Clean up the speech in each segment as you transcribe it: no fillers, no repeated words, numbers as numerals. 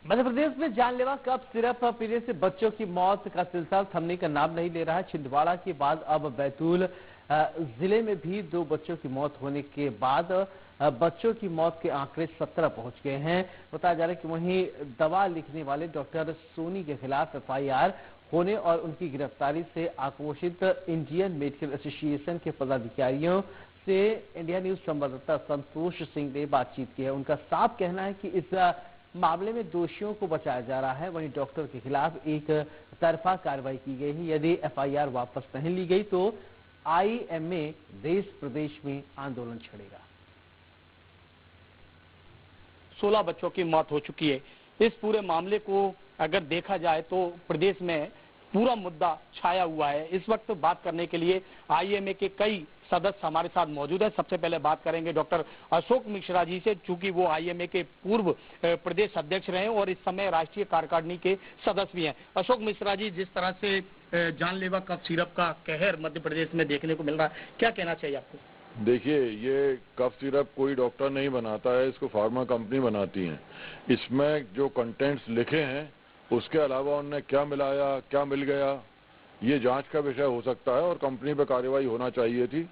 मध्य प्रदेश में जानलेवा cough syrup पीने से बच्चों की मौत का सिलसिला थमने का नाम नहीं ले रहा है। छिंदवाड़ा के बाद अब बैतूल जिले में भी 2 बच्चों की मौत होने के बाद बच्चों की मौत के आंकड़े 17 पहुंच गए हैं। बताया जा रहा है कि वहीं दवा लिखने वाले डॉक्टर सोनी के खिलाफ एफआईआर होने और उनकी गिरफ्तारी से आक्रोशित इंडियन मेडिकल एसोसिएशन के पदाधिकारियों से इंडिया न्यूज संवाददाता संतोष सिंह ने बातचीत की है। उनका साफ कहना है कि इस मामले में दोषियों को बचाया जा रहा है। वहीं डॉक्टर के खिलाफ एक तरफा कार्रवाई की गई है। यदि एफआईआर वापस नहीं ली गई तो आईएमए देश प्रदेश में आंदोलन छेड़ेगा। 16 बच्चों की मौत हो चुकी है। इस पूरे मामले को अगर देखा जाए तो प्रदेश में पूरा मुद्दा छाया हुआ है। इस वक्त बात करने के लिए आईएमए के कई सदस्य हमारे साथ मौजूद है। सबसे पहले बात करेंगे डॉक्टर अशोक मिश्रा जी से, चूंकि वो आईएमए के पूर्व प्रदेश अध्यक्ष रहे और इस समय राष्ट्रीय कार्यकारिणी के सदस्य भी हैं। अशोक मिश्रा जी, जिस तरह से जानलेवा कफ सिरप का कहर मध्य प्रदेश में देखने को मिल रहा है, क्या कहना चाहिए आपको? देखिए, ये कफ सिरप कोई डॉक्टर नहीं बनाता है, इसको फार्मा कंपनी बनाती है। इसमें जो कंटेंट्स लिखे हैं उसके अलावा उन्होंने क्या मिलाया, क्या मिल गया, ये जांच का विषय हो सकता है और कंपनी पर कार्रवाई होना चाहिए थी।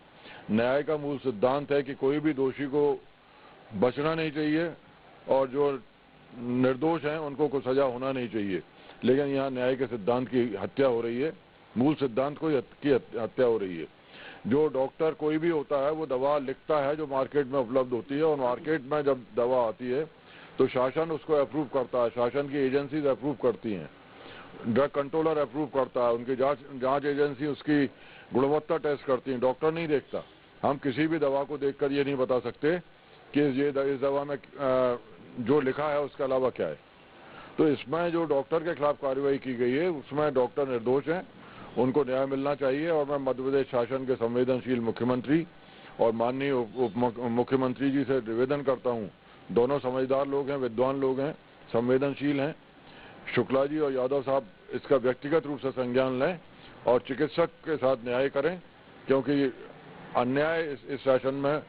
न्याय का मूल सिद्धांत है कि कोई भी दोषी को बचना नहीं चाहिए और जो निर्दोष हैं उनको कोई सजा होना नहीं चाहिए। लेकिन यहाँ न्याय के सिद्धांत की हत्या हो रही है, मूल सिद्धांत की हत्या हो रही है। जो डॉक्टर कोई भी होता है वो दवा लिखता है जो मार्केट में उपलब्ध होती है और मार्केट में जब दवा आती है तो शासन उसको अप्रूव करता है, शासन की एजेंसीज अप्रूव करती हैं, ड्रग कंट्रोलर अप्रूव करता है, उनकी जांच एजेंसी उसकी गुणवत्ता टेस्ट करती है, डॉक्टर नहीं देखता। हम किसी भी दवा को देखकर ये नहीं बता सकते कि इस दवा में जो लिखा है उसके अलावा क्या है। तो इसमें जो डॉक्टर के खिलाफ कार्रवाई की गई है उसमें डॉक्टर निर्दोष हैं, उनको न्याय मिलना चाहिए। और मैं मध्य प्रदेश शासन के संवेदनशील मुख्यमंत्री और माननीय उप मुख्यमंत्री जी से निवेदन करता हूँ, दोनों समझदार लोग हैं, विद्वान लोग हैं, संवेदनशील हैं, शुक्ला जी और यादव साहब इसका व्यक्तिगत रूप से संज्ञान लें और चिकित्सक के साथ न्याय करें, क्योंकि अन्याय इस शासन में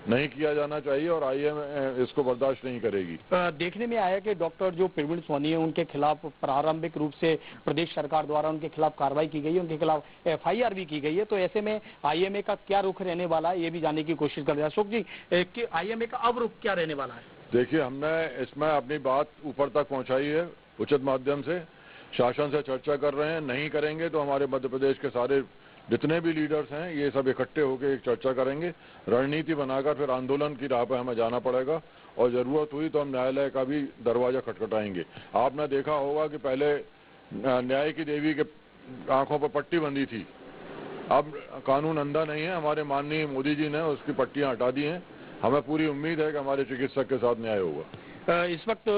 नहीं किया जाना चाहिए और आईएमए इसको बर्दाश्त नहीं करेगी। देखने में आया कि डॉक्टर जो प्रवीण सोनी है उनके खिलाफ प्रारंभिक रूप से प्रदेश सरकार द्वारा उनके खिलाफ कार्रवाई की गई है, उनके खिलाफ एफआईआर भी की गई है। तो ऐसे में आईएमए का क्या रुख रहने वाला है, ये भी जानने की कोशिश कर रहे हैं। अशोक जी, कि आईएमए का अब रुख क्या रहने वाला है? देखिए, हमने इसमें अपनी बात ऊपर तक पहुंचाई है, उचित माध्यम से शासन से चर्चा कर रहे हैं। नहीं करेंगे तो हमारे मध्य प्रदेश के सारे जितने भी लीडर्स हैं ये सब इकट्ठे होकर एक चर्चा करेंगे, रणनीति बनाकर फिर आंदोलन की राह पर हमें जाना पड़ेगा और जरूरत हुई तो हम न्यायालय का भी दरवाजा खटखटाएंगे। आपने देखा होगा कि पहले न्याय की देवी के आंखों पर पट्टी बंधी थी, अब कानून अंधा नहीं है। हमारे माननीय मोदी जी ने उसकी पट्टियां हटा दी हैं। हमें पूरी उम्मीद है कि हमारे चिकित्सक के साथ न्याय होगा। इस वक्त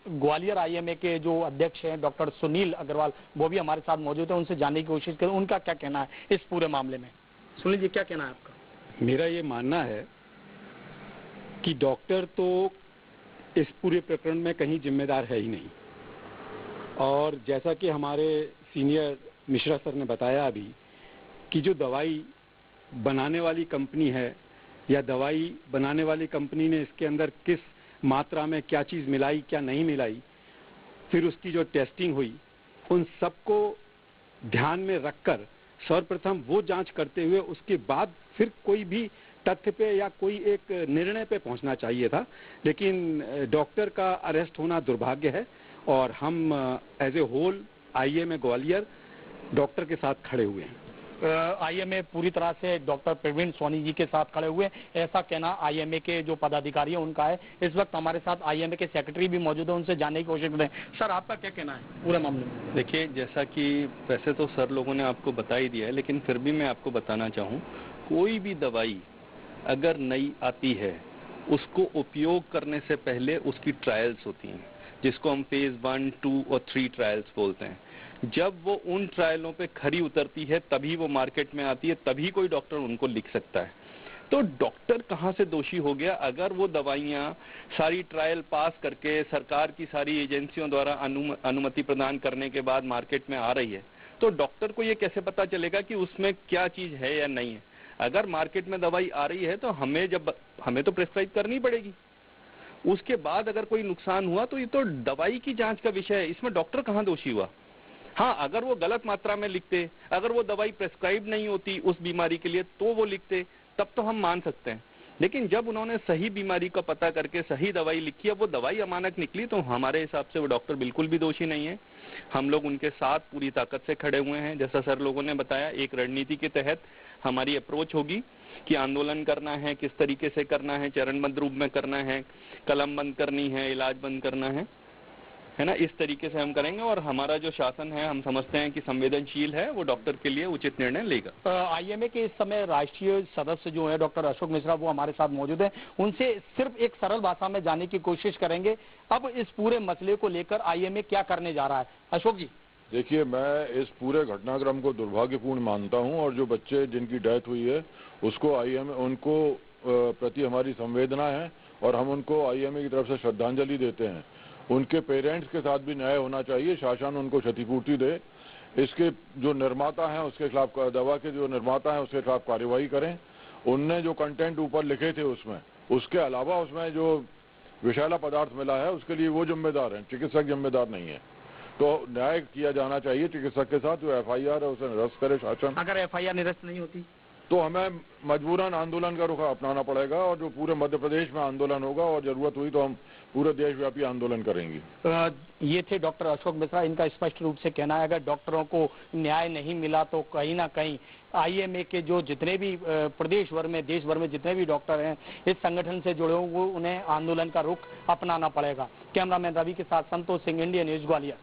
ग्वालियर आईएमए के जो अध्यक्ष हैं डॉक्टर सुनील अग्रवाल, वो भी हमारे साथ मौजूद है, उनसे जानने की कोशिश करें उनका क्या कहना है इस पूरे मामले में। सुनील जी, क्या कहना है आपका? मेरा ये मानना है कि डॉक्टर तो इस पूरे प्रकरण में कहीं जिम्मेदार है ही नहीं, और जैसा कि हमारे सीनियर मिश्रा सर ने बताया अभी कि जो दवाई बनाने वाली कंपनी है या दवाई बनाने वाली कंपनी ने इसके अंदर किस मात्रा में क्या चीज मिलाई, क्या नहीं मिलाई, फिर उसकी जो टेस्टिंग हुई, उन सबको ध्यान में रखकर सर्वप्रथम वो जांच करते हुए उसके बाद फिर कोई भी तथ्य पे या कोई एक निर्णय पे पहुंचना चाहिए था। लेकिन डॉक्टर का अरेस्ट होना दुर्भाग्य है और हम as a whole IMA Gwalior doctor के साथ खड़े हुए हैं। आईएमए पूरी तरह से डॉक्टर प्रवीण सोनी जी के साथ खड़े हुए, ऐसा कहना आईएमए के जो पदाधिकारी हैं उनका है। इस वक्त हमारे साथ आईएमए के सेक्रेटरी भी मौजूद है, उनसे जानने की कोशिश करें। सर, आपका क्या कहना है पूरे मामले में? देखिए, जैसा कि वैसे तो सर लोगों ने आपको बता ही दिया है, लेकिन फिर भी मैं आपको बताना चाहूँ, कोई भी दवाई अगर नई आती है उसको उपयोग करने से पहले उसकी ट्रायल्स होती हैं, जिसको हम फेज 1, 2 और 3 ट्रायल्स बोलते हैं। जब वो उन ट्रायलों पे खरी उतरती है तभी वो मार्केट में आती है, तभी कोई डॉक्टर उनको लिख सकता है। तो डॉक्टर कहाँ से दोषी हो गया? अगर वो दवाइयाँ सारी ट्रायल पास करके सरकार की सारी एजेंसियों द्वारा अनुमति प्रदान करने के बाद मार्केट में आ रही है, तो डॉक्टर को ये कैसे पता चलेगा कि उसमें क्या चीज है या नहीं है? अगर मार्केट में दवाई आ रही है तो हमें तो प्रिस्क्राइब करनी पड़ेगी, उसके बाद अगर कोई नुकसान हुआ तो ये तो दवाई की जांच का विषय है, इसमें डॉक्टर कहाँ दोषी हुआ। हाँ, अगर वो गलत मात्रा में लिखते, अगर वो दवाई प्रेस्क्राइब नहीं होती उस बीमारी के लिए तो वो लिखते, तब तो हम मान सकते हैं। लेकिन जब उन्होंने सही बीमारी का पता करके सही दवाई लिखी, अब वो दवाई अमानक निकली, तो हमारे हिसाब से वो डॉक्टर बिल्कुल भी दोषी नहीं है। हम लोग उनके साथ पूरी ताकत से खड़े हुए हैं। जैसा सर लोगों ने बताया, एक रणनीति के तहत हमारी अप्रोच होगी कि आंदोलन करना है, किस तरीके से करना है, चरणबद्ध रूप में करना है, कलम बंद करनी है, इलाज बंद करना है ना, इस तरीके से हम करेंगे। और हमारा जो शासन है, हम समझते हैं कि संवेदनशील है, वो डॉक्टर के लिए उचित निर्णय लेगा। आईएमए के इस समय राष्ट्रीय सदस्य जो है डॉक्टर अशोक मिश्रा, वो हमारे साथ मौजूद हैं। उनसे सिर्फ एक सरल भाषा में जानने की कोशिश करेंगे, अब इस पूरे मसले को लेकर आईएमए क्या करने जा रहा है। अशोक जी। देखिए, मैं इस पूरे घटनाक्रम को दुर्भाग्यपूर्ण मानता हूं और जो बच्चे जिनकी डेथ हुई है उसको आईएमए, उनको प्रति हमारी संवेदना है और हम उनको आईएमए की तरफ से श्रद्धांजलि देते हैं। उनके पेरेंट्स के साथ भी न्याय होना चाहिए, शासन उनको क्षतिपूर्ति दे। इसके जो निर्माता हैं उसके खिलाफ, दवा के जो निर्माता हैं उसके खिलाफ कार्रवाई करें। उनने जो कंटेंट ऊपर लिखे थे उसमें, उसके अलावा उसमें जो विषैला पदार्थ मिला है उसके लिए वो जिम्मेदार हैं, चिकित्सक जिम्मेदार नहीं है। तो न्याय किया जाना चाहिए चिकित्सक के साथ। जो एफआईआर है उसे निरस्त करे शासन। अगर एफआईआर निरस्त नहीं होती तो हमें मजबूरन आंदोलन का रुख अपनाना पड़ेगा और जो पूरे मध्य प्रदेश में आंदोलन होगा और जरूरत हुई तो हम पूरे देशव्यापी आंदोलन करेंगे। ये थे डॉक्टर अशोक मिश्रा। इनका स्पष्ट रूप से कहना है अगर डॉक्टरों को न्याय नहीं मिला तो कहीं ना कहीं आईएमए के जो जितने भी प्रदेश भर में, देश भर में जितने भी डॉक्टर हैं इस संगठन से जुड़े हुए, उन्हें आंदोलन का रुख अपनाना पड़ेगा। कैमरामैन रवि के साथ संतोष सिंह, इंडिया न्यूज, ग्वालियर।